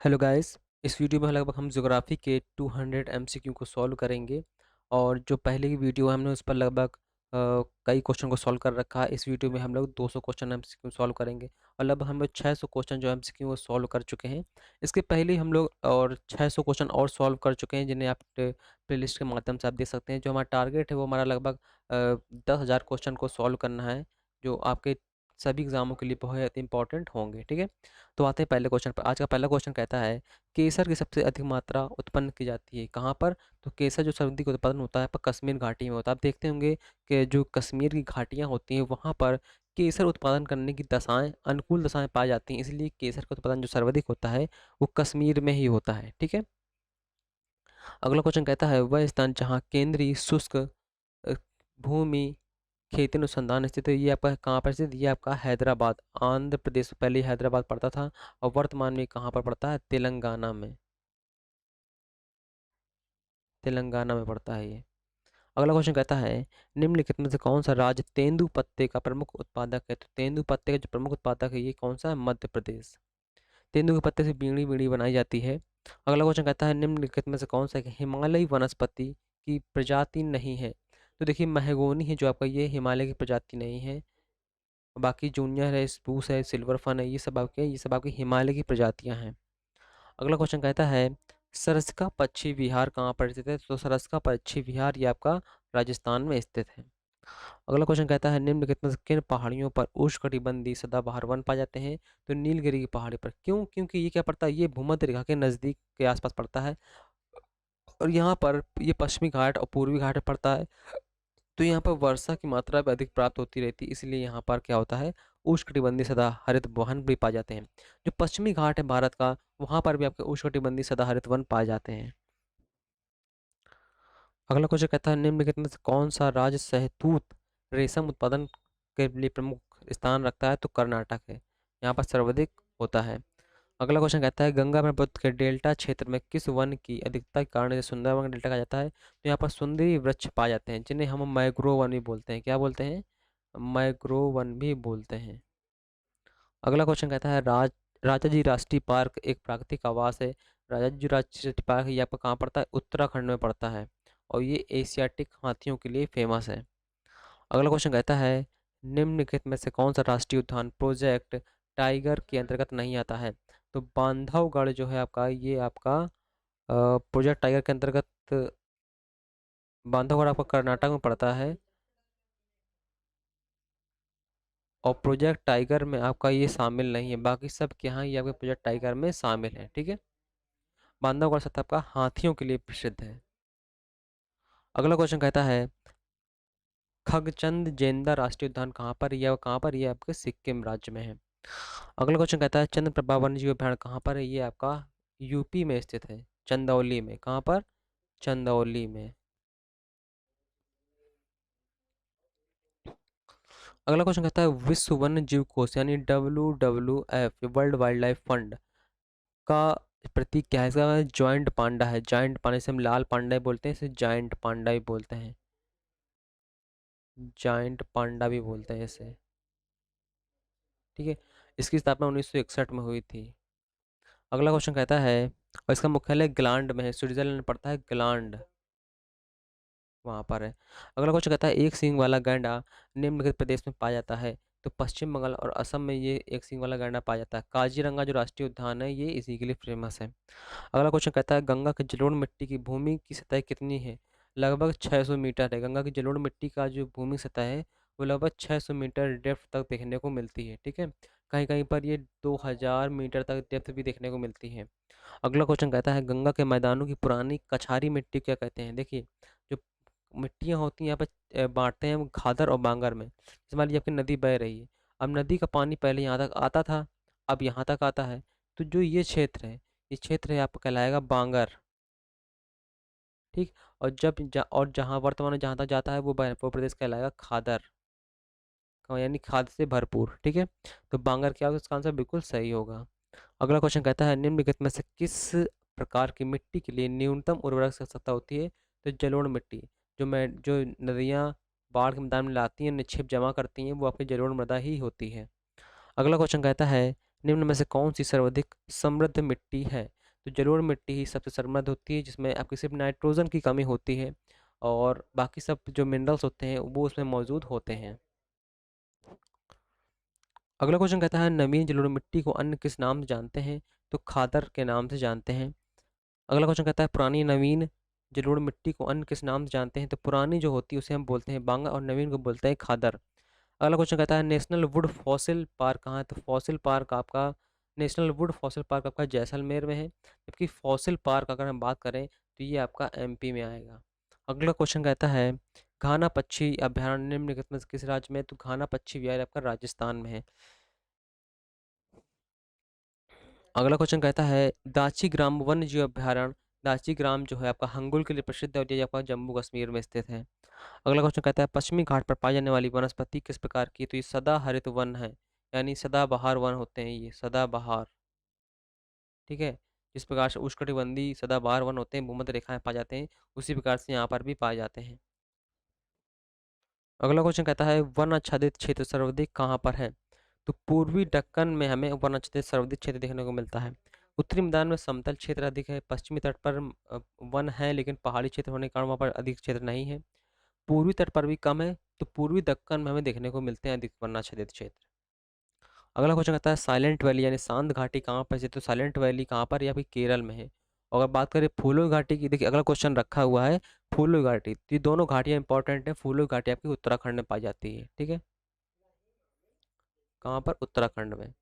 Hello guys. इस video में लगभग हम ज्योग्राफी के 200 एमसीक्यू को सॉल्व करेंगे। और जो पहले की वीडियो है हमने उस पर लगभग कई क्वेश्चन को सॉल्व कर रखा है। इस वीडियो में हम लोग 200 क्वेश्चन एमसीक्यू सॉल्व करेंगे और लगभग हम लोग 600 क्वेश्चन जो एमसीक्यू वो सॉल्व कर चुके हैं। इसके पहले ही हम लोग और 600 क्वेश्चन और सॉल्व कर चुके हैं, जिन्हें आप प्लेलिस्ट के माध्यम से आप देख सकते हैं। जो हमारा टारगेट है वो हमारा लगभग 10,000 क्वेश्चन को सॉल्व करना है, जो आपके सभी एग्जामों के लिए बहुत इंपॉर्टेंट होंगे। ठीक है, तो आते हैं पहले क्वेश्चन पर। आज का पहला क्वेश्चन कहता है केसर की सबसे अधिक मात्रा उत्पन्न की जाती है कहाँ पर। तो केसर जो सर्वाधिक उत्पादन होता है पर कश्मीर घाटी में होता है। आप देखते होंगे कि जो कश्मीर की घाटियाँ होती हैं वहाँ पर केसर उत्पादन करने की दशाएं, अनुकूल दशाएं पाई जाती हैं, इसलिए केसर का उत्पादन जो सर्वाधिक होता है वो कश्मीर में ही होता है। ठीक है, अगला क्वेश्चन कहता है वह स्थान जहाँ केंद्रीय शुष्क भूमि खेती अनुसंधान स्थित है, ये आपका कहाँ पर स्थित, ये आपका हैदराबाद, आंध्र प्रदेश। पहले हैदराबाद पड़ता था और वर्तमान में कहाँ पर पड़ता है, तेलंगाना में। तेलंगाना में पड़ता है ये। अगला क्वेश्चन कहता है निम्नलिखित में से कौन सा राज्य तेंदु पत्ते का प्रमुख उत्पादक है। तो तेंदु पत्ते का जो प्रमुख उत्पादक है ये कौन सा है, मध्य प्रदेश। तेंदु के पत्ते से बीड़ी बीड़ी बनाई जाती है। अगला क्वेश्चन कहता है निम्नलिखित में से कौन सा हिमालयी वनस्पति की प्रजाति नहीं है। तो देखिए महगोनी है जो आपका, ये हिमालय की प्रजाति नहीं है। बाकी जूनियर है, स्प्रूस है, सिल्वर फन है, ये सब आपकी हिमालय की प्रजातियां हैं। अगला क्वेश्चन कहता है सरसका पक्षी विहार कहाँ पर स्थित है। तो सरसका पक्षी विहार ये आपका राजस्थान में स्थित है। अगला क्वेश्चन कहता है निम्नलिखित में से किन पहाड़ियों पर उष्णकटिबंधीय सदाबहार वन पाए जाते हैं। तो नीलगिरी की पहाड़ी पर। क्यों? क्योंकि ये क्या पड़ता है, ये भूमध्य रेखा के नज़दीक के आसपास पड़ता है और यहाँ पर ये पश्चिमी घाट और पूर्वी घाट में पड़ता है। तो यहाँ पर वर्षा की मात्रा भी अधिक प्राप्त होती रहती है, इसलिए यहाँ पर क्या होता है, उष्णकटिबंधीय सदाहरित वन भी पाए जाते हैं। जो पश्चिमी घाट है भारत का, वहाँ पर भी आपके उष्णकटिबंधीय सदाहरित वन पाए जाते हैं। अगला क्वेश्चन कहता है निम्नलिखित में से कौन सा राज्य शहतूत रेशम उत्पादन के लिए प्रमुख स्थान रखता है। तो कर्नाटक है, यहाँ पर सर्वाधिक होता है। अगला क्वेश्चन कहता है गंगा ब्रह्मपुत्र के डेल्टा क्षेत्र में किस वन की अधिकता के कारण इसे सुंदरवन डेल्टा कहा जाता है। तो यहाँ पर सुंदरी वृक्ष पाए जाते हैं, जिन्हें हम मैग्रोव वन भी बोलते हैं। क्या बोलते हैं, मैग्रोव वन भी बोलते हैं। अगला क्वेश्चन कहता है राजाजी राष्ट्रीय पार्क एक प्राकृतिक आवास है। राजाजी राष्ट्रीय पार्क ये आपका कहाँ पड़ता है, उत्तराखंड में पड़ता है और ये एशियाटिक हाथियों के लिए फेमस है। अगला क्वेश्चन कहता है निम्नलिखित में से कौन सा राष्ट्रीय उद्यान प्रोजेक्ट टाइगर के अंतर्गत नहीं आता है। तो बांधवगढ़ जो है आपका, ये आपका प्रोजेक्ट टाइगर के अंतर्गत, बांधवगढ़ आपका कर्नाटक में पड़ता है और प्रोजेक्ट टाइगर में आपका ये शामिल नहीं है। बाकी सब के यहाँ ये आपके प्रोजेक्ट टाइगर में शामिल है। ठीक है, बांधवगढ़ सतह आपका हाथियों के लिए प्रसिद्ध है। अगला क्वेश्चन कहता है खगचंद जेंदा राष्ट्रीय उद्यान कहाँ पर, यह कहाँ पर, ये आपके सिक्किम राज्य में है। अगला क्वेश्चन कहता है चंद्रप्रभा वन्यजीव अभयारण्य कहाँ पर है, ये आपका यूपी में स्थित है, चंदौली में। कहाँ पर, चंदौली में। अगला क्वेश्चन कहता है विश्व वन्य जीव कोष यानी WWF world wild life fund का प्रतीक क्या है। इसका जॉइंट पांडा है। जॉइंट पांडा से हम लाल पांडा ही बोलते हैं, इसे जॉइंट पांडा भी बोलते हैं, जॉइंट पांडा भी बोलते हैं इसे। ठीक है, इसकी स्थापना 1961 में हुई थी। अगला क्वेश्चन कहता है और इसका मुख्यालय ग्लांड में है, स्विट्जरलैंड में पड़ता है, ग्लांड वहाँ पर है। अगला क्वेश्चन कहता है एक सींग वाला गैंडा निम्नलिखित प्रदेश में पाया जाता है। तो पश्चिम बंगाल और असम में ये एक सींग वाला गैंडा पाया जाता है। काजीरंगा जो राष्ट्रीय उद्यान है ये इसी के लिए फेमस है। अगला क्वेश्चन कहता है गंगा की जलोढ़ मिट्टी की भूमि की सतह कितनी है। लगभग 600 मीटर है। गंगा की जलोढ़ मिट्टी का जो भूमि सतह है वो लगभग 600 मीटर डेप्थ तक देखने को मिलती है। ठीक है, कहीं कहीं पर ये 2000 मीटर तक डेप्थ भी देखने को मिलती है। अगला क्वेश्चन कहता है गंगा के मैदानों की पुरानी कछारी मिट्टी क्या कहते हैं। देखिए जो मिट्टियाँ होती हैं यहाँ पर बांटते हैं हम घाघर और बांगर में। जैसे मान लीजिए आपकी नदी बह रही है, अब नदी का पानी पहले यहाँ तक आता था, अब यहाँ तक आता है। तो जो ये क्षेत्र है, ये क्षेत्र है आपका कहलाएगा बांगर। ठीक, और और जहाँ वर्तमान में जहाँ तक जाता है वो प्रदेश कहलाएगा खादर, यानी खाद से भरपूर। ठीक है, तो बांगर क्या होगा, इसका आंसर बिल्कुल सही होगा। अगला क्वेश्चन कहता है निम्नलिखित में से किस प्रकार की मिट्टी के लिए न्यूनतम उर्वरक आवश्यकता होती है। तो जलोढ़ मिट्टी, जो नदियाँ बाढ़ के मैदान में लाती हैं, निक्षेप जमा करती हैं, वो आपकी जलोढ़ मृदा ही होती है। अगला क्वेश्चन कहता है निम्न में से कौन सी सर्वाधिक समृद्ध मिट्टी है? तो जलोढ़ मिट्टी ही सबसे समृद्ध होती है, जिसमें आपकी सिर्फ नाइट्रोजन की कमी होती है और बाकी सब जो मिनरल्स होते हैं वो उसमें मौजूद होते हैं। अगला क्वेश्चन कहता है नवीन जलोढ़ मिट्टी को अन्य किस नाम से जानते हैं? तो खादर के नाम से जानते हैं। अगला क्वेश्चन कहता है पुरानी नवीन जलोढ़ मिट्टी को अन्य किस नाम से जानते हैं? तो पुरानी जो होती है उसे हम बोलते हैं बांगा और नवीन को बोलते हैं खादर। अगला क्वेश्चन कहता है नेशनल वुड फॉसिल पार्क कहाँ है? तो फॉसिल पार्क आपका नेशनल वुड फॉसिल पार्क आपका जैसलमेर में है, जबकि फॉसिल पार्क अगर हम बात करें तो ये आपका एमपी में आएगा। अगला क्वेश्चन कहता है घाना पक्षी अभयारण्य निम्नलिखित में से किस राज्य में है? तो घाना पक्षी अभयारण्य आपका राजस्थान में है। अगला क्वेश्चन कहता है दाची ग्राम वन्य जीव अभयारण्य, दाची ग्राम जो है आपका हंगुल के लिए प्रसिद्ध है और ये आपका जम्मू कश्मीर में स्थित है। अगला क्वेश्चन कहता है पश्चिमी घाट पर पाई जाने वाली वनस्पति किस प्रकार की है? तो ये सदाहरित वन है, यानी सदाबहार वन होते हैं ये सदाबहार। ठीक है, जिस प्रकार से उष्णकटिबंधीय सदाबहार वन होते हैं भूमध्य रेखा में पाए जाते हैं, उसी प्रकार से यहाँ पर भी पाए जाते हैं। अगला क्वेश्चन कहता है वन आच्छादित क्षेत्र सर्वाधिक कहाँ पर है? तो पूर्वी दक्कन में हमें वन आच्छादित सर्वाधिक क्षेत्र देखने को मिलता है। उत्तरी मैदान में समतल क्षेत्र अधिक है, पश्चिमी तट पर वन है लेकिन पहाड़ी क्षेत्र होने के कारण वहाँ पर अधिक क्षेत्र नहीं है। पूर्वी तट पर भी कम है, तो पूर्वी दक्कन में हमें देखने को मिलते हैं अधिक वन आच्छादित क्षेत्र। अगला क्वेश्चन कहता है साइलेंट वैली यानी शांत घाटी कहाँ पर स्थित है? तो साइलेंट वैली कहाँ पर? या फिर केरल में है। और अगर बात करें फूलो घाटी की, देखिए अगला क्वेश्चन रखा हुआ है फूलो घाटी, तो ये दोनों घाटियाँ इंपॉर्टेंट है। फूलो घाटी आपकी उत्तराखंड में पाई जाती है। ठीक है, कहाँ पर? उत्तराखंड में।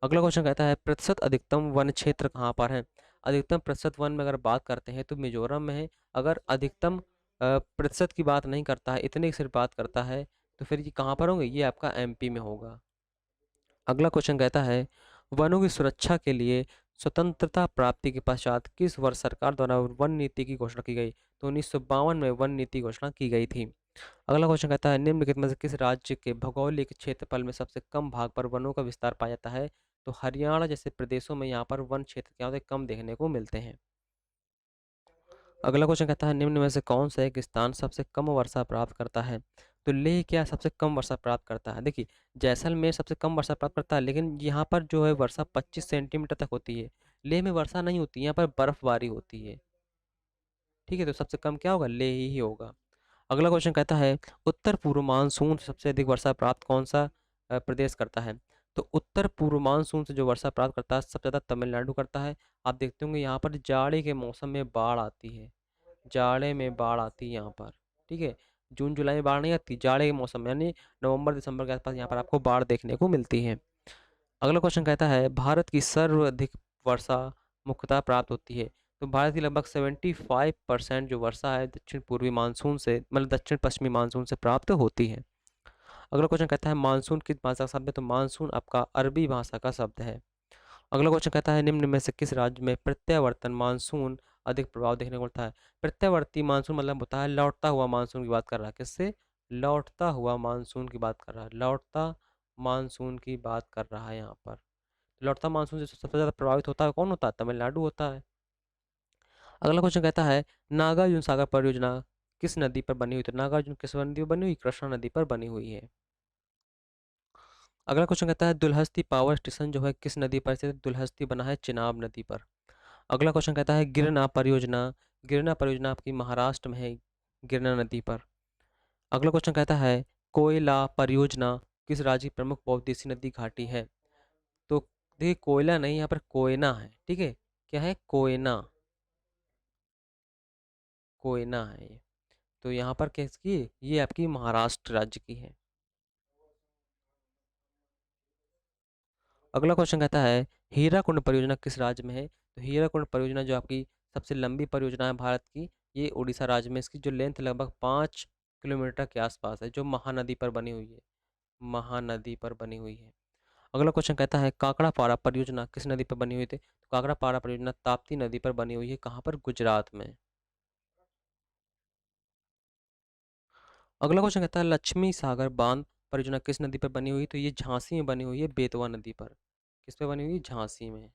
अगला क्वेश्चन कहता है प्रतिशत अधिकतम वन क्षेत्र कहाँ पर है? अधिकतम प्रतिशत वन में अगर बात करते हैं तो मिजोरम में है। अगर अधिकतम प्रतिशत की बात नहीं करता है, इतने की सिर्फ बात करता है, तो फिर ये कहाँ पर होंगे? ये आपका एमपी में होगा। अगला क्वेश्चन कहता है वनों की सुरक्षा के लिए स्वतंत्रता प्राप्ति के पश्चात किस वर्ष सरकार द्वारा वन नीति की घोषणा की गई? तो 1952 में वन नीति की घोषणा की गई थी। अगला क्वेश्चन कहता है निम्नलिखित में से किस राज्य के भौगोलिक क्षेत्रफल में सबसे कम भाग पर वनों का विस्तार पाया जाता है? तो हरियाणा जैसे प्रदेशों में यहाँ पर वन क्षेत्र क्या होते हैं? कम देखने को मिलते हैं। अगला क्वेश्चन कहता है निम्न में से कौन सा एक स्थान सबसे कम वर्षा प्राप्त करता है? तो लेह क्या सबसे कम वर्षा प्राप्त करता है? देखिए जैसलमेर सबसे कम वर्षा प्राप्त करता है, लेकिन यहाँ पर जो है वर्षा 25 सेंटीमीटर तक होती है। लेह में वर्षा नहीं होती, यहाँ पर बर्फबारी होती है। ठीक है, तो सबसे कम क्या होगा? लेह ही होगा। अगला क्वेश्चन कहता है उत्तर पूर्व मानसून से सबसे अधिक वर्षा प्राप्त कौन सा प्रदेश करता है? तो उत्तर पूर्व मानसून से जो वर्षा प्राप्त करता है सबसे ज़्यादा तमिलनाडु करता है। आप देखते होंगे यहाँ पर जाड़े के मौसम में बाढ़ आती है, जाड़े में बाढ़ आती है यहाँ पर। ठीक है, जून जुलाई में बाढ़ नहीं आती, जाड़े के मौसम यानी नवंबर दिसंबर के आसपास यहाँ पर आपको बाढ़ देखने को मिलती है। अगला क्वेश्चन कहता है भारत की सर्वाधिक वर्षा मुख्यतः प्राप्त होती है? तो भारत की लगभग 75% जो वर्षा है दक्षिण पूर्वी मानसून से, मतलब दक्षिण पश्चिमी मानसून से प्राप्त होती है। अगला क्वेश्चन कहता है मानसून किस भाषा का शब्द है? तो मानसून आपका अरबी भाषा का शब्द है। अगला क्वेश्चन कहता है निम्न में से किस राज्य में प्रत्यावर्तन मानसून अधिक प्रभाव देखने को मिलता है? प्रत्यावर्ती मानसून मतलब होता है लौटता हुआ मानसून की बात कर रहा है। किससे? लौटता हुआ मानसून की बात कर रहा है, लौटता मानसून की बात कर रहा है यहाँ पर। लौटता मानसून से सबसे ज़्यादा प्रभावित होता है कौन होता है? तमिलनाडु होता है। अगला क्वेश्चन कहता है नागार्जुन सागर परियोजना किस नदी पर बनी हुई? तो नागार्जुन किस नदी पर बनी हुई? कृष्णा नदी पर बनी हुई है। अगला क्वेश्चन कहता है दुलहस्ती पावर स्टेशन जो है किस नदी पर स्थित है? दुलहस्ती बना है चिनाब नदी पर। अगला क्वेश्चन कहता है गिरना परियोजना, गिरना परियोजना आपकी महाराष्ट्र में है, गिरना नदी पर। अगला क्वेश्चन कहता है कोयला परियोजना किस राज्य की प्रमुख बहुउद्देशीय नदी घाटी है? तो देखिए कोयला नहीं, यहाँ पर कोयना है। ठीक है, क्या है? कोयना, कोयना है ये। तो यहाँ पर किसकी? ये आपकी महाराष्ट्र राज्य की है। अगला क्वेश्चन कहता है हीराकुंड परियोजना किस राज्य में है? तो हीराकुंड परियोजना जो आपकी सबसे लंबी परियोजना है भारत की, ये उड़ीसा राज्य में, इसकी जो लेंथ लगभग 5 किलोमीटर के आसपास है, जो महानदी पर बनी हुई है, महानदी पर बनी हुई है। अगला क्वेश्चन कहता है काकड़ापारा परियोजना किस नदी पर बनी हुई थी? तो काकड़ापारा परियोजना ताप्ती नदी पर बनी हुई है। कहाँ पर? गुजरात में। अगला क्वेश्चन कहता है लक्ष्मी सागर बांध परियोजना किस नदी पर बनी हुई? तो ये झांसी में बनी हुई है, बेतवा नदी पर। किस पे बनी हुई? झांसी में।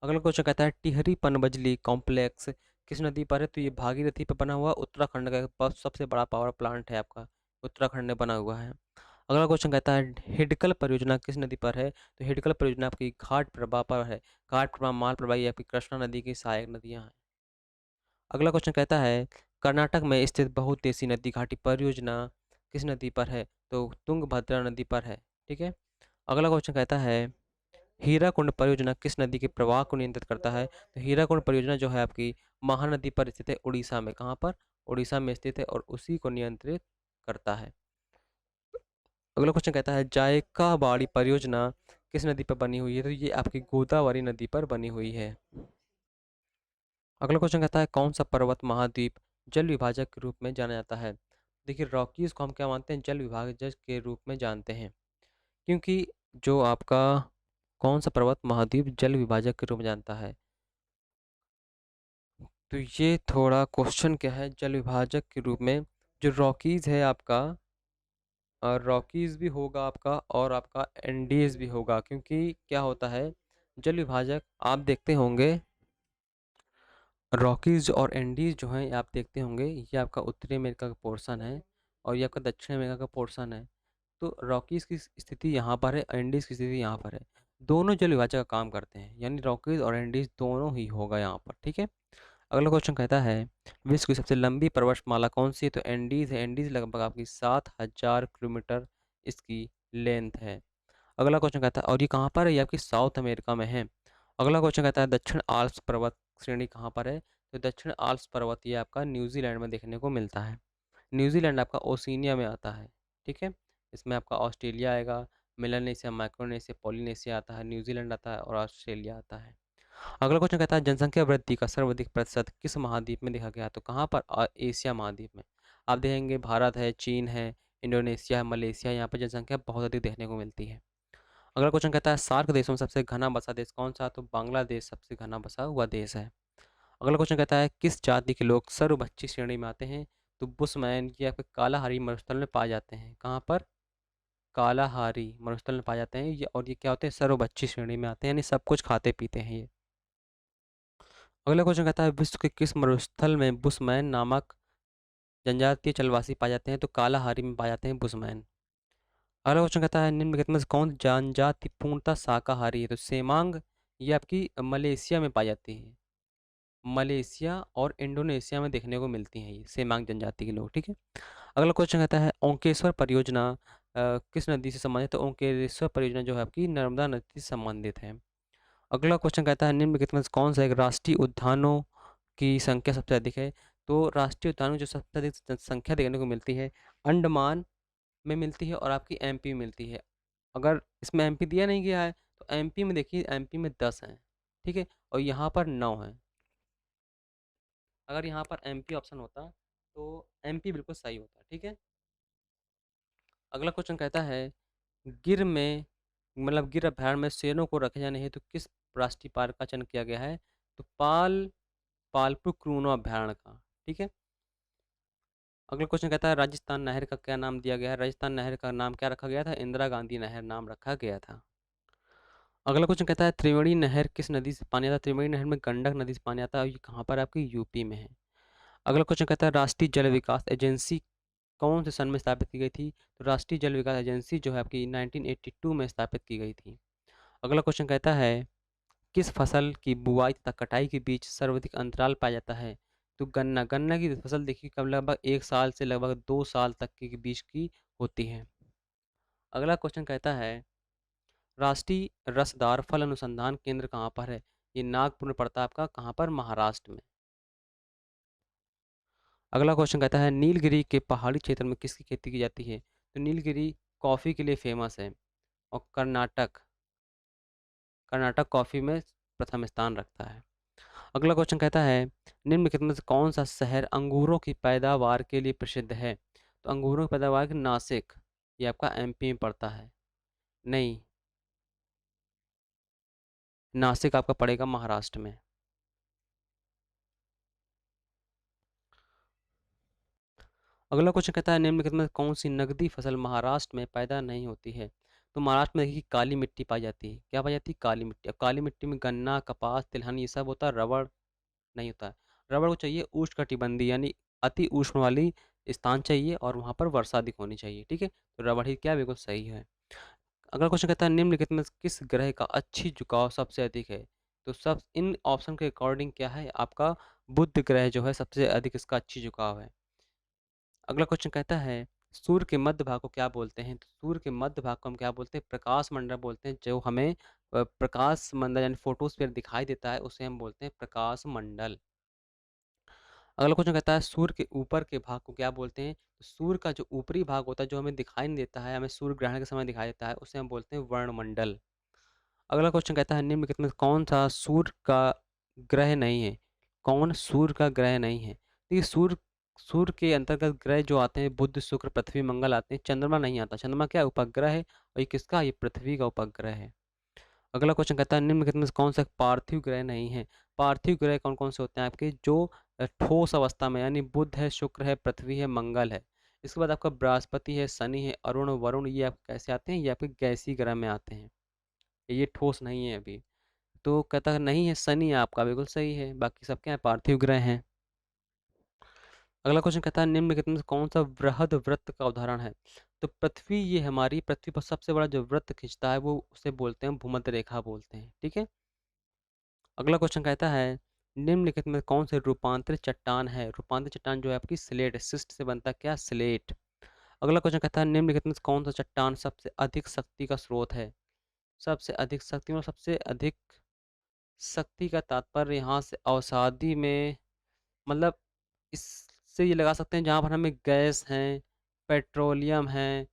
अगला क्वेश्चन कहता है टिहरी पनबजली कॉम्प्लेक्स किस नदी पर है? तो ये भागीरथी पर बना हुआ उत्तराखंड का सबसे बड़ा पावर प्लांट है आपका, उत्तराखंड में बना हुआ है। अगला क्वेश्चन कहता है हिडकल परियोजना किस नदी पर है? तो हिडकल परियोजना आपकी घाट प्रभा पर है। घाट प्रभा, माल प्रभा ये आपकी कृष्णा नदी की सहायक नदियां हैं। अगला क्वेश्चन कहता है कर्नाटक में स्थित बहुउद्देशीय नदी घाटी परियोजना किस नदी पर है? तो तुंगभद्रा नदी पर है। ठीक है। अगला क्वेश्चन कहता है हीराकुंड परियोजना किस नदी के प्रवाह को नियंत्रित करता है? तो हीराकुंड परियोजना जो है आपकी महानदी पर स्थित है, उड़ीसा में। कहाँ पर? उड़ीसा में स्थित है और उसी को नियंत्रित करता है। अगला क्वेश्चन कहता है जायका बाड़ी परियोजना किस नदी पर बनी हुई है? तो ये आपकी गोदावरी नदी पर बनी हुई है। अगला क्वेश्चन कहता है कौन सा पर्वत महाद्वीप जल विभाजक के रूप में जाना जाता है? देखिए रॉकीज को हम क्या मानते हैं? जल विभाजक के रूप में जानते हैं, क्योंकि जो आपका कौन सा पर्वत महाद्वीप जल विभाजक के रूप में जानता है? तो ये थोड़ा क्वेश्चन क्या है, जल विभाजक के रूप में जो रॉकीज है आपका, रॉकीज भी होगा आपका और आपका एंडीज भी होगा, क्योंकि क्या होता है जल विभाजक आप देखते होंगे, रॉकीज और एंडीज जो हैं ये आप देखते होंगे, ये आपका उत्तरी अमेरिका का पोर्शन है और ये आपका दक्षिण अमेरिका का पोर्शन है। तो रॉकीज की स्थिति यहाँ पर है, एंडीज की स्थिति यहाँ पर है। दोनों जल विभाजक का काम करते हैं, यानी रॉकीज और एंडीज दोनों ही होगा यहाँ पर। ठीक है। अगला क्वेश्चन कहता है विश्व की सबसे लंबी पर्वतमाला कौन सी है? तो एंडीज है। एंडीज लगभग आपकी 7,000 किलोमीटर इसकी लेंथ है। अगला क्वेश्चन कहता है और ये कहाँ पर है? ये आपकी साउथ अमेरिका में है। अगला क्वेश्चन कहता है दक्षिण आल्प्स पर्वत श्रेणी कहाँ पर है? तो दक्षिण आल्प्स पर्वत ये आपका न्यूजीलैंड में देखने को मिलता है। न्यूजीलैंड आपका ओशिनिया में आता है। ठीक है। इसमें आपका ऑस्ट्रेलिया आएगा, मेलानेशिया, माइक्रोनेशिया, पॉलिनेशिया आता है, न्यूजीलैंड आता है और ऑस्ट्रेलिया आता है। अगला क्वेश्चन कहता है जनसंख्या वृद्धि का सर्वाधिक प्रतिशत किस महाद्वीप में देखा गया? तो कहाँ पर? एशिया महाद्वीप में। आप देखेंगे भारत है, चीन है, इंडोनेशिया है, मलेशिया, यहाँ पर जनसंख्या बहुत अधिक देखने को मिलती है। अगला क्वेश्चन कहता है सार्क देशों में सबसे घना बसा देश कौन सा? तो बांग्लादेश सबसे घना बसा हुआ देश है। अगला क्वेश्चन कहता है किस जाति के लोग सर्वभक्षी श्रेणी में आते हैं? तो बुशमैन ये आपके कालाहारी मरुस्थल में पाए जाते हैं। कहाँ पर? कालाहारी मरुस्थल में पाए जाते हैं ये, और ये क्या होते हैं? सर्वभक्षी श्रेणी में आते हैं, यानी सब कुछ खाते पीते हैं ये। अगला क्वेश्चन कहता है विश्व के किस मरुस्थल में बुशमैन नामक जनजातीय चलवासी पाए जाते हैं? तो कालाहारी में पाए जाते हैं बुशमैन। अगला क्वेश्चन कहता है निम्नलिखित में से कौन जनजाति पूर्णतः शाकाहारी है? तो सेमांग ये आपकी मलेशिया में पाई जाती है। मलेशिया और इंडोनेशिया में देखने को मिलती हैं ये सेमांग जनजाति के लोग। ठीक है। अगला क्वेश्चन कहता है ओंकेश्वर परियोजना किस नदी से संबंधित है? तो ओंकेश्वर परियोजना जो है आपकी नर्मदा नदी से संबंधित है। अगला क्वेश्चन कहता है निम्नलिखित में से कौन सा एक राष्ट्रीय उद्यानों की संख्या सबसे अधिक है? तो राष्ट्रीय उद्यानों जो सबसे अधिक संख्या देखने को मिलती है अंडमान में मिलती है और आपकी एमपी में मिलती है। अगर इसमें एमपी दिया नहीं गया है तो एमपी में देखिए, एमपी में 10 हैं। ठीक है। और यहाँ पर 9 हैं। अगर यहाँ पर एमपी ऑप्शन होता तो एमपी बिल्कुल सही होता। ठीक है। अगला क्वेश्चन कहता है गिर में गिर अभयारण्य में शेरों को रखे जाने हेतु किस राष्ट्रीय पार्क का चयन किया गया है? तो पालपू क्रूनो अभयारण्य का। ठीक है। अगला क्वेश्चन कहता है राजस्थान नहर का क्या नाम दिया गया है? राजस्थान नहर का नाम क्या रखा गया था? इंदिरा गांधी नहर नाम रखा गया था। अगला क्वेश्चन कहता है त्रिवेणी नहर किस नदी से पानी आता है? त्रिवेणी नहर में गंडक नदी से पानी आता है और ये कहाँ पर? आपकी यूपी में है। अगला क्वेश्चन कहता है राष्ट्रीय जल विकास एजेंसी कौन से सन में स्थापित की गई थी? तो राष्ट्रीय जल विकास एजेंसी जो है आपकी 1982 में स्थापित की गई थी। अगला क्वेश्चन कहता है किस फसल की बुआई तथा कटाई के बीच सर्वाधिक अंतराल पाया जाता है? तो गन्ना। गन्ना की फसल देखिए कब लगभग 1 साल से लगभग 2 साल तक के बीच की होती है। अगला क्वेश्चन कहता है राष्ट्रीय रसदार फल अनुसंधान केंद्र कहाँ पर है? ये नागपुर में पड़ता है आपका। कहाँ पर? महाराष्ट्र में। अगला क्वेश्चन कहता है नीलगिरी के पहाड़ी क्षेत्र में किसकी खेती की जाती है? तो नीलगिरी कॉफ़ी के लिए फेमस है और कर्नाटक कर्नाटक कॉफ़ी में प्रथम स्थान रखता है। अगला क्वेश्चन कहता है निम्नलिखित में से कौन सा शहर अंगूरों की पैदावार के लिए प्रसिद्ध है? तो अंगूरों की पैदावार के नासिक ये आपका एमपी में पड़ता है। नहीं, नासिक आपका पड़ेगा महाराष्ट्र में। अगला क्वेश्चन कहता है निम्नलिखित में कौन सी नकदी फसल महाराष्ट्र में पैदा नहीं होती है? तो महाराष्ट्र में देखिए काली मिट्टी पाई जाती है। क्या पाई जाती है? काली मिट्टी। अब काली मिट्टी में गन्ना, कपास, तिलहन ये सब होता है, रबड़ नहीं होता है। रबड़ को चाहिए उष्णकटिबंधीय यानी अति उष्ण वाली स्थान चाहिए और वहाँ पर वर्षा अधिक होनी चाहिए, ठीक है? तो रबड़ क्या बिल्कुल सही है। अगला क्वेश्चन कहता है निम्नलिखित में किस ग्रह का अच्छी झुकाव सबसे अधिक है? तो सब इन ऑप्शन के अकॉर्डिंग क्या है आपका बुध ग्रह जो है सबसे अधिक इसका अच्छी झुकाव है। अगला क्वेश्चन कहता है सूर्य के मध्य भाग को क्या बोलते हैं? तो सूर्य के मध्य भाग को हम क्या बोलते हैं? प्रकाश मंडल बोलते हैं। जो हमें प्रकाश मंडल यानी फोटोस्फीयर दिखाई देता है उसे हम बोलते हैं प्रकाश मंडल। अगला क्वेश्चन कहता है सूर्य के ऊपर के भाग को क्या बोलते हैं? तो सूर्य का जो ऊपरी भाग होता है जो हमें दिखाई नहीं देता है, हमें सूर्य ग्रहण के समय दिखाई देता है, उसे हम बोलते हैं वर्णमंडल। अगला क्वेश्चन कहता है निम्नलिखित में कौन सा सूर्य का ग्रह नहीं है? कौन सूर्य का ग्रह नहीं है? देखिए सूर्य सूर्य के अंतर्गत ग्रह जो आते हैं बुध शुक्र पृथ्वी मंगल आते हैं, चंद्रमा नहीं आता। चंद्रमा क्या है? उपग्रह है और ये किसका? ये पृथ्वी का उपग्रह है। अगला क्वेश्चन कहता है निम्नलिखित में से कौन सा पार्थिव ग्रह नहीं है? पार्थिव ग्रह कौन कौन से होते हैं आपके? जो ठोस अवस्था में, यानी बुध है, शुक्र है, पृथ्वी है, मंगल है। इसके बाद आपका बृहस्पति है, शनि है, अरुण, वरुण, ये आप कैसे आते हैं? ये आपके गैसीय ग्रह में आते हैं, ये ठोस नहीं है अभी। तो कहता है नहीं है, शनि आपका बिल्कुल सही है, बाकी सब क्या है? पार्थिव ग्रह हैं। अगला क्वेश्चन कहता है निम्नलिखित में से कौन सा वृहद वृत्त का उदाहरण है? तो पृथ्वी, ये हमारी पृथ्वी पर सबसे बड़ा जो वृत्त खींचता है वो उसे बोलते हैं भूमध्य रेखा बोलते हैं, ठीक है? अगला क्वेश्चन कहता है निम्नलिखित में कौन से रूपांतरित चट्टान है? रूपांतरित चट्टान जो है आपकी स्लेट, सिस्ट से बनता है क्या? स्लेट। अगला क्वेश्चन कहता है निम्नलिखित में से कौन सा चट्टान सबसे अधिक शक्ति का स्रोत है? सबसे अधिक शक्ति और सबसे अधिक शक्ति का तात्पर्य यहाँ से अवसादी में, मतलब इससे ये लगा सकते हैं जहाँ पर हमें गैस हैं, पेट्रोलियम हैं,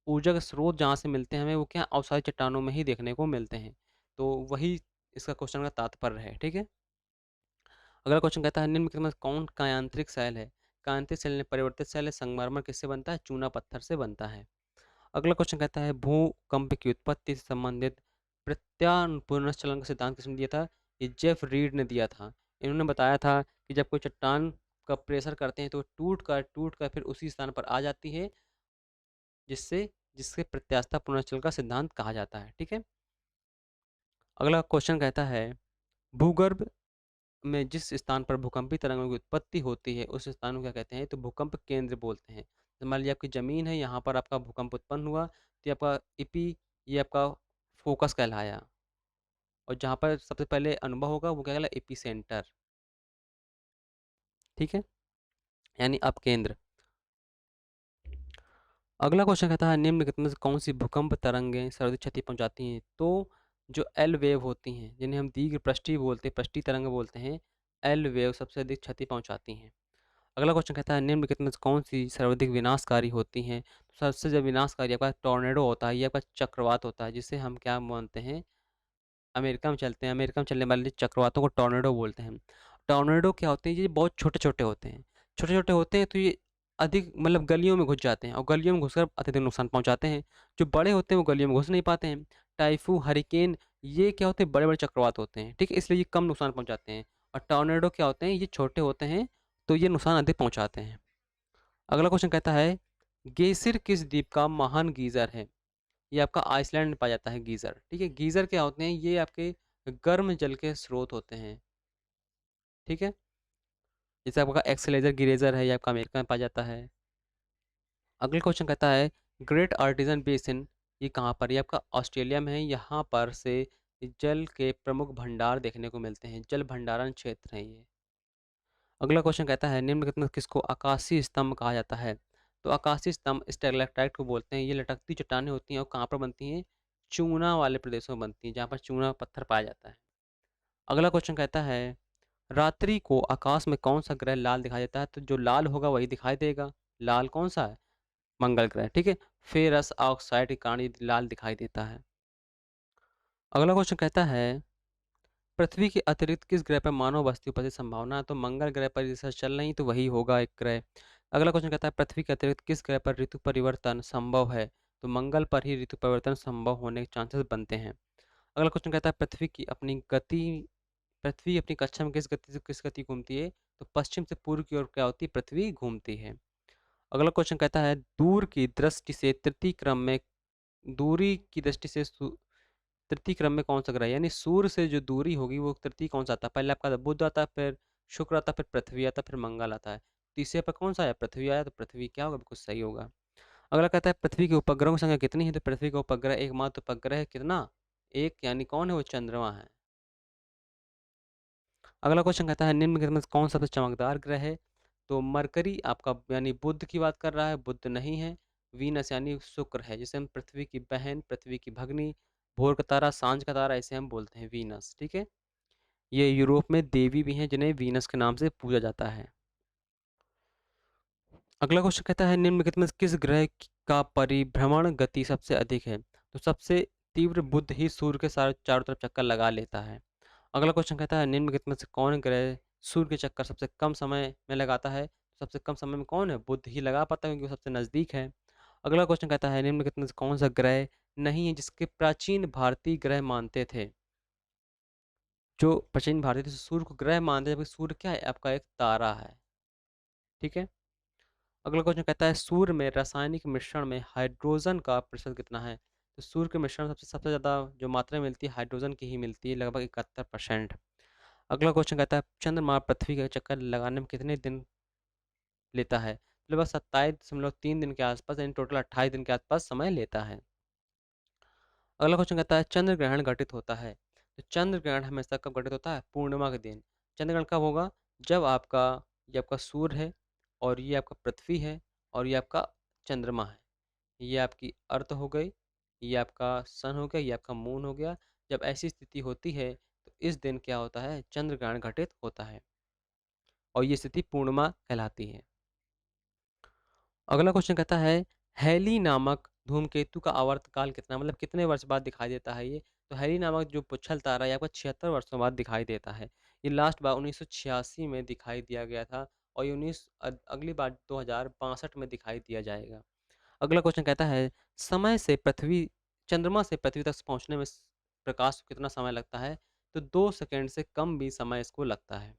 ऊर्जा के स्रोत जहाँ से मिलते हैं हमें वो क्या अवसादी चट्टानों में ही देखने को मिलते हैं। तो वही इसका क्वेश्चन का तात्पर्य है, ठीक है? अगला क्वेश्चन कहता है निम्नलिखित में कौन का यांत्रिक सेल है? कायांत्रिक सेल ने परिवर्तित सेल है, संगमरमर किससे बनता है? चूना पत्थर से बनता है। अगला क्वेश्चन कहता है भूकंप की उत्पत्ति से संबंधित पुनर्चलन का सिद्धांत किसने दिया था? ये जेफ रीड ने दिया था। इन्होंने बताया था कि जब कोई चट्टान का प्रेशर करते हैं तो टूट कर फिर उसी स्थान पर आ जाती है, जिससे जिससे प्रत्यास्थता पुनर्चलन का सिद्धांत कहा जाता है, ठीक है? अगला क्वेश्चन कहता है भूगर्भ में जिस स्थान पर भूकंपी तरंगों की उत्पत्ति होती है उस स्थान को क्या कहते हैं? तो भूकंप केंद्र बोलते हैं। तो मान लीजिए आपकी ज़मीन है, यहाँ पर आपका भूकंप उत्पन्न हुआ तो ये आपका इपी, ये आपका फोकस कहलाया, और जहाँ पर सबसे पहले अनुभव होगा वो क्या कहलाया? एपी सेंटर, ठीक है? यानी अपकेंद्र। अगला क्वेश्चन कहता है निम्नलिखित में से कौन सी भूकंप तरंगें सर्वाधिक क्षति पहुंचाती हैं? तो जो एल वेव होती हैं जिन्हें हम दीर्घ पृष्ठीय बोलते हैं, पृष्ठीय तरंग बोलते हैं, एल वेव सबसे अधिक क्षति पहुंचाती हैं। अगला क्वेश्चन कहता है निम्नलिखित में से कौन सी सर्वाधिक विनाशकारी होती हैं? तो सबसे जब विनाशकारी आपका टॉर्नेडो होता है, ये आपका चक्रवात होता है, जिसे हम क्या मानते हैं? अमेरिका में चलते हैं, अमेरिका में चलने वाले चक्रवातों को टॉर्नेडो बोलते हैं। टॉर्नेडो क्या होते हैं? ये बहुत छोटे छोटे होते हैं, छोटे छोटे होते हैं, तो ये अधिक मतलब गलियों में घुस जाते हैं और गलियों में घुसकर अत्यधिक नुकसान पहुंचाते हैं। जो बड़े होते हैं वो गलियों में घुस नहीं पाते हैं। टाइफू, हरिकेन, ये क्या होते हैं? बड़े बड़े चक्रवात होते हैं, ठीक है? इसलिए ये कम नुकसान पहुंचाते हैं। और टॉर्नेडो क्या होते हैं? ये छोटे होते हैं, तो ये नुकसान अधिक पहुंचाते हैं। अगला क्वेश्चन कहता है गेसिर किस द्वीप का महान गीजर है? ये आपका आइसलैंड में पाया जाता है गीजर, ठीक है? गीजर क्या होते हैं? ये आपके गर्म जल के स्रोत होते हैं, ठीक है? जैसे आपका एक्सेलेजर गिरेजर है, ये आपका अमेरिका में पाया जाता है। अगला क्वेश्चन कहता है ग्रेट आर्टिजन बेसिन ये कहाँ पर? ये आपका ऑस्ट्रेलिया में है। यहाँ पर से जल के प्रमुख भंडार देखने को मिलते हैं, जल भंडारण क्षेत्र है ये। अगला क्वेश्चन कहता है निम्नलिखित में किसको आकाशीय स्तंभ कहा जाता है? तो आकाशीय स्तंभ स्टेलेक्टाइट को बोलते हैं। ये लटकती चट्टानें होती हैं और कहाँ पर बनती हैं? चूना वाले प्रदेशों में बनती हैं, जहाँ पर चूना पत्थर पाया जाता है। अगला क्वेश्चन कहता है रात्रि को आकाश में कौन सा ग्रह लाल दिखाई देता है? तो जो लाल होगा वही दिखाई देगा। लाल कौन सा है? मंगल ग्रह, ठीक है? फेरस ऑक्साइड के कारण ये लाल दिखाई देता है। अगला क्वेश्चन कहता है पृथ्वी के अतिरिक्त किस ग्रह पर मानव बस्ती उपस्थित संभावना है? तो मंगल ग्रह पर रिसर्च चल रही तो वही होगा एक ग्रह। अगला क्वेश्चन कहता है पृथ्वी के अतिरिक्त किस ग्रह पर ऋतु परिवर्तन संभव है? तो मंगल पर ही ऋतु परिवर्तन संभव होने के चांसेस बनते हैं। अगला क्वेश्चन कहता है पृथ्वी अपनी कक्षा में किस गति घूमती है? तो पश्चिम से पूर्व की ओर क्या होती है? पृथ्वी घूमती है। अगला क्वेश्चन कहता है दूर की दृष्टि से तृतीय क्रम में दूरी की दृष्टि से तृतीय क्रम में कौन सा ग्रह है? यानी सूर्य से जो दूरी होगी वो तृतीय कौन सा आता है? पहले आपका बुध आता है, फिर शुक्र आता है, फिर पृथ्वी आता है, फिर मंगल आता है। तीसरे पर कौन सा आया? पृथ्वी आया, तो पृथ्वी क्या होगा? बिल्कुल सही होगा। अगला कहता है पृथ्वी के उपग्रहों की संख्या कितनी है? तो पृथ्वी का उपग्रह एकमात्र उपग्रह है कितना? एक, यानी कौन है वो? चंद्रमा है। अगला क्वेश्चन कहता है निम्नलिखित में से कौन सबसे चमकदार ग्रह है? तो मरकरी आपका यानी बुध की बात कर रहा है, बुध नहीं है। वीनस यानी शुक्र है, जिसे हम पृथ्वी की बहन, पृथ्वी की भगनी, भोर का तारा, सांझ का तारा, इसे हम बोलते हैं वीनस। ठीक है। ये यूरोप में देवी भी हैं जिन्हें वीनस के नाम से पूजा जाता है। अगला क्वेश्चन कहता है निम्नलिखित में से किस ग्रह का परिभ्रमण गति सबसे अधिक है? तो सबसे तीव्र बुध ही सूर्य के सारे चारों तरफ चक्कर लगा लेता है। अगला क्वेश्चन कहता है निम्नलिखित में से कौन ग्रह सूर्य के चक्कर सबसे कम समय में लगाता है? सबसे कम समय में कौन है? बुध ही लगा पाता है, क्योंकि वो सबसे नजदीक है। अगला क्वेश्चन कहता है निम्नलिखित में से कौन सा ग्रह नहीं है जिसके प्राचीन भारतीय ग्रह मानते थे? जो प्राचीन भारतीय थे सूर्य को ग्रह मानते थे, जबकि सूर्य क्या है? आपका एक तारा है। ठीक है। अगला क्वेश्चन कहता है सूर्य में रासायनिक मिश्रण में हाइड्रोजन का प्रतिशत कितना है? तो सूर्य के मिश्रण में सबसे सबसे ज़्यादा जो मात्रा मिलती है हाइड्रोजन की ही मिलती है, लगभग 71%। अगला क्वेश्चन कहता है चंद्रमा पृथ्वी का चक्कर लगाने में कितने दिन लेता है? लगभग 27.3 दिन के आसपास, यानी टोटल 28 दिन के आसपास समय लेता है। अगला क्वेश्चन कहता है चंद्र ग्रहण घटित होता है? तो चंद्र ग्रहण हमेशा कब घटित होता है? पूर्णिमा के दिन। चंद्र ग्रहण कब होगा? जब ये आपका सूर्य है, और ये आपका पृथ्वी है, और ये आपका चंद्रमा है। ये आपकी अर्थ हो गई, ये आपका सन हो गया, ये आपका मून हो गया। जब ऐसी स्थिति होती है तो इस दिन क्या होता है? चंद्र ग्रहण घटित होता है, और ये स्थिति पूर्णिमा कहलाती है। अगला क्वेश्चन कहता है हैली नामक धूमकेतु का आवर्तकाल कितना, मतलब कितने वर्ष बाद दिखाई देता है ये? तो हैली नामक जो पुच्छल तारा है, ये आपको 76 वर्षों बाद दिखाई देता है। ये लास्ट बार 1986 में दिखाई दिया गया था, और ये अगली बार 2062 में दिखाई दिया जाएगा। अगला क्वेश्चन कहता है समय से पृथ्वी चंद्रमा से पृथ्वी तक पहुंचने में प्रकाश को कितना समय लगता है? तो 2 सेकंड से कम भी समय इसको लगता है।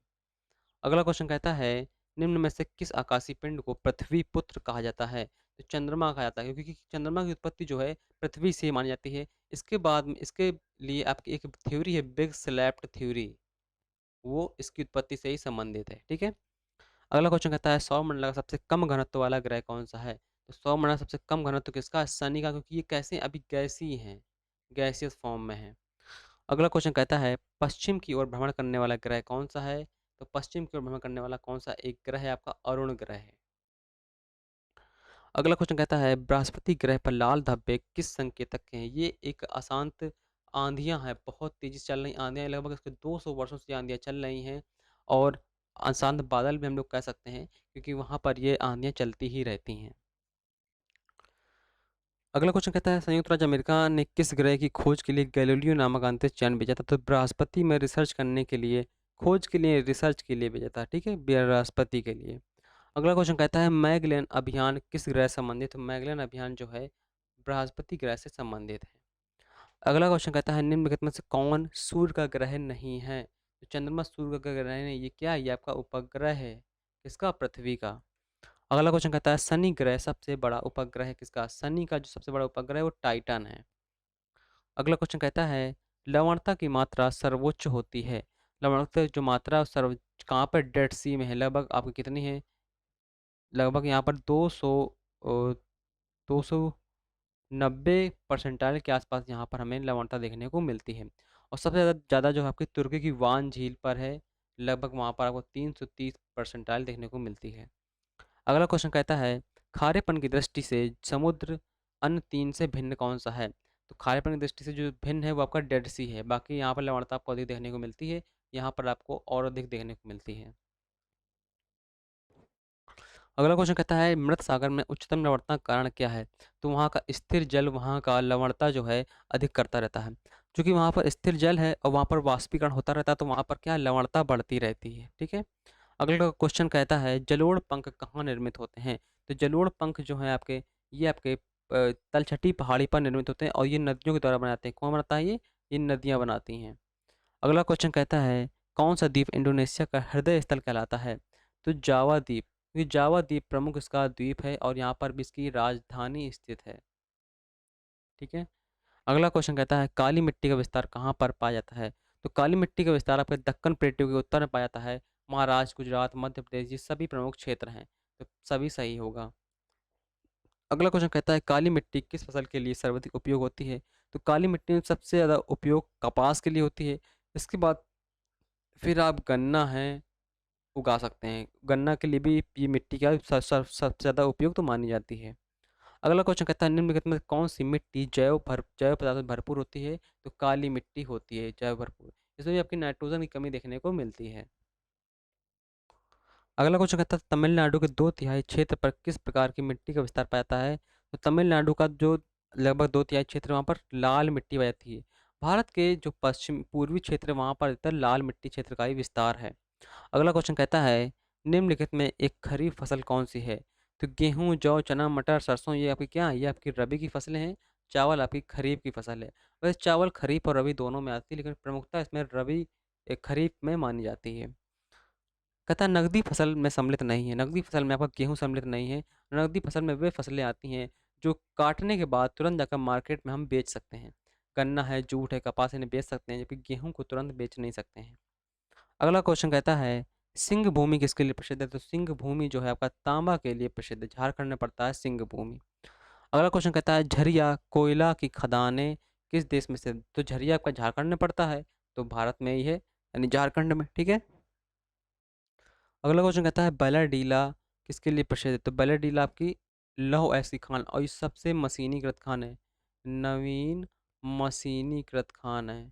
अगला क्वेश्चन कहता है निम्न में से किस आकाशीय पिंड को पृथ्वी पुत्र कहा जाता है? तो चंद्रमा कहा जाता है, क्योंकि चंद्रमा की उत्पत्ति जो है पृथ्वी से ही मानी जाती है। इसके बाद में इसके लिए आपकी एक थ्योरी है, बिग स्लैप्ड थ्योरी, वो इसकी उत्पत्ति से ही संबंधित है। ठीक है। अगला क्वेश्चन कहता है सौरमंडल का सबसे कम घनत्व वाला ग्रह कौन सा है? तो सौरमंडल सबसे कम घनत्व किसका है? शनि का, क्योंकि ये कैसे अभी गैसीय हैं, गैसियस फॉर्म में है। अगला क्वेश्चन कहता है पश्चिम की ओर भ्रमण करने वाला ग्रह कौन सा है? तो पश्चिम की ओर भ्रमण करने वाला कौन सा एक ग्रह है? आपका अरुण ग्रह है। अगला क्वेश्चन कहता है बृहस्पति ग्रह पर लाल धब्बे किस संकेतक के हैं? ये एक अशांत आंधियां हैं, बहुत तेजी से चल रही आंधियां, लगभग इसके 200 वर्षों से आंधियां चल रही हैं। और अशांत बादल भी हम लोग कह सकते हैं, क्योंकि वहां पर ये आंधियां चलती ही रहती हैं। अगला क्वेश्चन कहता है संयुक्त राज्य अमेरिका ने किस ग्रह की खोज के लिए गैलीलियो नामक अंतरिक्ष यान भेजा था? तो बृहस्पति में रिसर्च करने के लिए, खोज के लिए, रिसर्च के लिए भेजा था। ठीक है, बृहस्पति के लिए। अगला क्वेश्चन कहता है मैगलेन अभियान किस ग्रह से संबंधित? तो मैगलेन अभियान जो है बृहस्पति ग्रह से संबंधित है। अगला क्वेश्चन कहता है निम्नलिखित में से कौन सूर्य का ग्रह नहीं है? तो चंद्रमा सूर्य का ग्रह नहीं, ये क्या है? ये आपका उपग्रह है। किसका? पृथ्वी का। अगला क्वेश्चन कहता है शनि ग्रह सबसे बड़ा उपग्रह है किसका? शनि का जो सबसे बड़ा उपग्रह है वो टाइटन है। अगला क्वेश्चन कहता है लवणता की मात्रा सर्वोच्च होती है? लवणता जो मात्रा सर्वोच्च कहाँ पर? डेड सी में है। लगभग आपकी कितनी है? लगभग यहाँ पर 290 परसेंटाइल के आसपास यहाँ पर हमें लवणता देखने को मिलती है। और सबसे ज़्यादा ज़्यादा जो है आपकी तुर्की की वान झील पर है, लगभग वहाँ पर आपको 330 परसेंटाइल देखने को मिलती है। अगला क्वेश्चन कहता है खारेपन की दृष्टि से समुद्र अन्य तीन से भिन्न कौन सा है? तो खारेपन की दृष्टि से जो भिन्न है वो आपका डेड सी है। बाकी यहाँ पर लवणता आपको अधिक देखने को मिलती है, यहाँ पर आपको और अधिक देखने को मिलती है। अगला क्वेश्चन कहता है मृत सागर में उच्चतम लवणता का कारण क्या है? तो वहाँ का स्थिर जल वहाँ का लवणता जो है अधिक करता रहता है। क्योंकि वहाँ पर स्थिर जल है और वहाँ पर वाष्पीकरण होता रहता है, तो वहाँ पर क्या लवणता बढ़ती रहती है। ठीक है। अगला क्वेश्चन कहता है जलोढ़ पंख कहाँ निर्मित होते हैं? तो जलोढ़ पंख जो है आपके, ये आपके तलछटी पहाड़ी पर निर्मित होते हैं, और ये नदियों के द्वारा बनाते हैं। कौन बनाता है ये नदियाँ बनाती हैं। अगला क्वेश्चन कहता है कौन सा द्वीप इंडोनेशिया का हृदय स्थल कहलाता है? तो जावा द्वीप। ये जावा द्वीप प्रमुख इसका द्वीप है, और यहाँ पर भी इसकी राजधानी स्थित है। ठीक है। अगला क्वेश्चन कहता है काली मिट्टी का विस्तार कहाँ पर पाया जाता है? तो काली मिट्टी का विस्तार आपके दक्कन प्लेटू के उत्तर में पाया जाता है। महाराष्ट्र, गुजरात, मध्य प्रदेश, ये सभी प्रमुख क्षेत्र हैं, तो सभी सही होगा। अगला क्वेश्चन कहता है काली मिट्टी किस फसल के लिए सर्वाधिक उपयोग होती है? तो काली मिट्टी में सबसे ज़्यादा उपयोग कपास के लिए होती है। इसके बाद फिर आप गन्ना है उगा सकते हैं। गन्ना के लिए भी ये मिट्टी का सबसे ज़्यादा उपयोग तो मानी जाती है। अगला क्वेश्चन कहता है निम्नलिखित में कौन सी मिट्टी जैव पदार्थों से भरपूर होती है? तो काली मिट्टी होती है जैव भरपूर। इसमें भी आपकी नाइट्रोजन की कमी देखने को मिलती है। अगला क्वेश्चन कहता है तमिलनाडु के 2/3 क्षेत्र पर किस प्रकार की मिट्टी का विस्तार पाया जाता है? तो तमिलनाडु का जो लगभग 2/3 क्षेत्र वहाँ पर लाल मिट्टी पाई जाती है। भारत के जो पश्चिम पूर्वी क्षेत्र वहाँ पर अधिकतर लाल मिट्टी क्षेत्र का ही विस्तार है। अगला क्वेश्चन कहता है निम्नलिखित में एक खरीफ फसल कौन सी है? तो गेहूं, जौ, चना, मटर, सरसों ये आपकी क्या है? ये आपकी रबी की फसलें हैं। चावल आपकी खरीफ की फसल है। वैसे चावल खरीफ और रबी दोनों में आती है, लेकिन प्रमुखता इसमें रबी खरीफ में मानी जाती है। कहता है नकदी फसल में सम्मिलित नहीं है। नकदी फसल में आपका गेहूँ सम्मिलित नहीं है। नकदी फसल में वे फसलें आती हैं जो काटने के बाद तुरंत जाकर मार्केट में हम बेच सकते हैं। गन्ना है, जूट है, कपास इन्हें बेच सकते हैं, जबकि गेहूँ को तुरंत बेच नहीं सकते हैं। अगला क्वेश्चन कहता है सिंह भूमि किसके लिए प्रसिद्ध है? तो सिंह भूमि जो है आपका तांबा के लिए प्रसिद्ध है। झारखंड में पड़ता है सिंह भूमि। अगला क्वेश्चन कहता है झरिया कोयला की खदानें किस देश में स्थित? तो झरिया आपका झारखंड में पड़ता है, तो भारत में ही है, यानी झारखंड में। ठीक है। अगला क्वेश्चन कहता है बैलाडीला किसके लिए प्रसिद्ध है? तो बैलाडीला आपकी लौह ऐसी खान और ये सबसे मशीनीकृत खान है। नवीन मशीनीकृत खान है।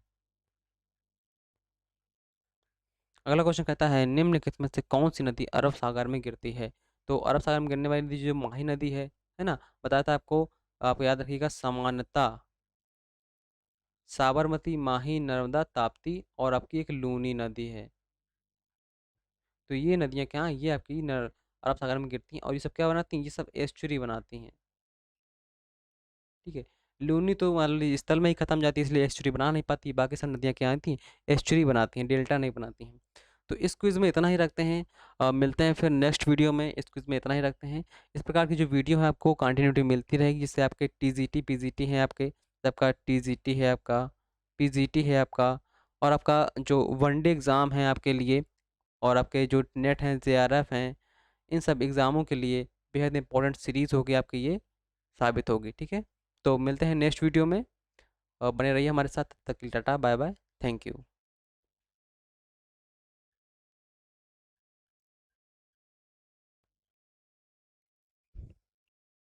अगला क्वेश्चन कहता है निम्नलिखित में से कौन सी नदी अरब सागर में गिरती है? तो अरब सागर में गिरने वाली नदी जो माही नदी है ना, बताया था आपको। आप याद रखिएगा समानता, साबरमती, माही, नर्मदा, ताप्ती और आपकी एक लूनी नदी है। तो ये नदियाँ क्या हैं? ये आपकी अरब सागर में गिरती हैं और ये सब क्या बनाती हैं? ये सब एस्चुरी बनाती हैं। ठीक है। लूनी तो मान लीजिए स्थल में ही खत्म जाती है, इसलिए एस्चुरी बना नहीं पाती। बाकी सब नदियाँ क्या आती हैं? एस्चुरी बनाती हैं, डेल्टा नहीं बनाती हैं। तो इस क्विज़ में इतना ही रखते हैं। मिलते हैं फिर नेक्स्ट वीडियो में। इस क्विज़ में इतना ही रखते हैं। इस प्रकार की जो वीडियो है आपको कंटिन्यूटी मिलती रहेगी, जिससे आपके टीजीटी पीजीटी है आपके, आपका टीजीटी है आपका, पीजीटी है आपका, और आपका जो वनडे एग्ज़ाम है आपके लिए, और आपके जो नेट हैं, जेआरएफ हैं, इन सब एग्ज़ामों के लिए बेहद इंपॉर्टेंट सीरीज़ होगी आपकी, ये साबित होगी। ठीक है। तो मिलते हैं नेक्स्ट वीडियो में, और बने रहिए हमारे साथ। तब तक के लिए tata bye bye, thank you.